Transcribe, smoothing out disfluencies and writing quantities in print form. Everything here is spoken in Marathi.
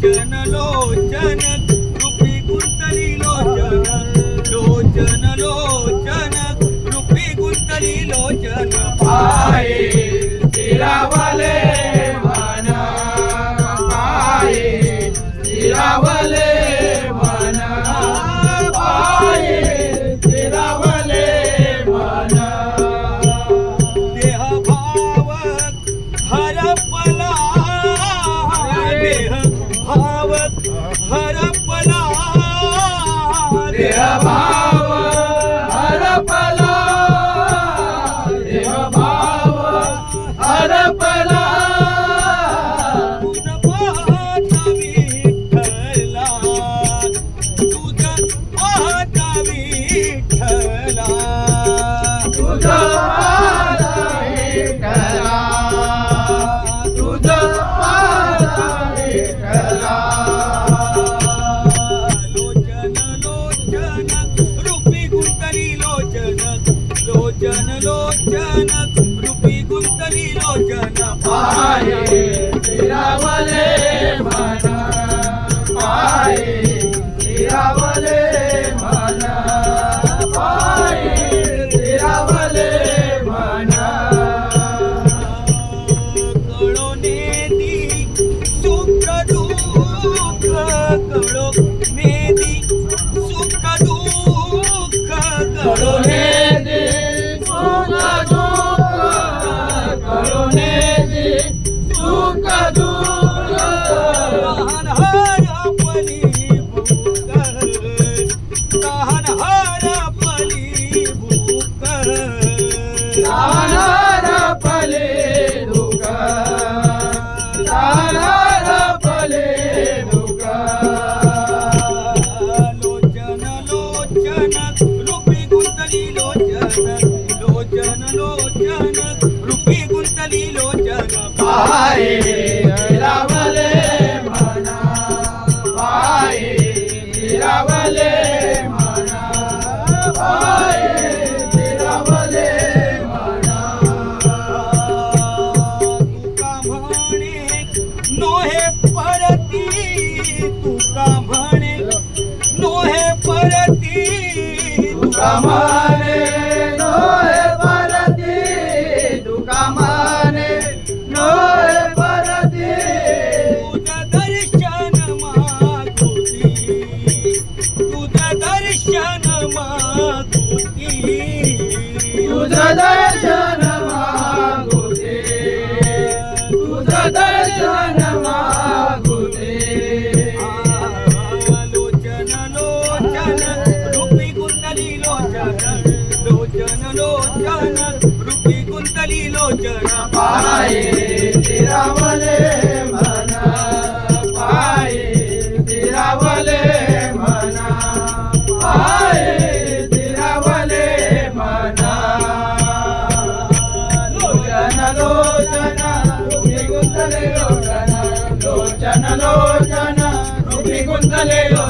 लोचन लोचन रूपी गुंतली लोचन लोचन लोचन रूपी गुंतली लोचन पाये स्थिरावले मन पाये स्थिरावले मन पाये स्थिरावले मन देह भाव हरपला देह भाव हरपला देह भाव हरपला देह भाव हरपला तुझ पाहता विठ्ठला तुझ पाहता विठ्ठला तुझं पाहता विठ्ठला तुझं पाहता विठ्ठला लोचन लोचन रूपी गुंतली लोचन लोचन लोचन रूपी गुंतली लोचन पाये स्थिरावले मन पाये स्थिरावले मन पाये स्थिरावले मन कळो नेदी सुख दुःख कळो नेदी सुख दुःख कळो करुणे दे सुख दुःख करुणे दे सुख दुःख तहान हरपली भूक तहान हरपली भूक जाणार फले दुःख जाणार फले दुःख लोचन लोचन रूपी गुंतली लोचन लोचन लोचन रूपी गुंतली लोचन पाये स्थिरावले मन पाये स्थिरावले मन पाये स्थिरावले मन तुका म्हणे नोहे परती तुका म्हणे नोहे परती तुका माने नोहे परती तुका माने नोहे परती तुझं दर्शन मागुती तुझं दर्शन मागुती तुझं दर्शन मागुते तुझं दर्शन मागुते लोचन लोचन रूपी गुंतली लोचन लोचन लोचन रूपी गुंतली लोचन पाये स्थिरावले मन पाये स्थिरावले मन पाये स्थिरावले मन लोचन लोचन रूपी गुंतले लोचन लोचन लोचन रूपी गुंतले लोचन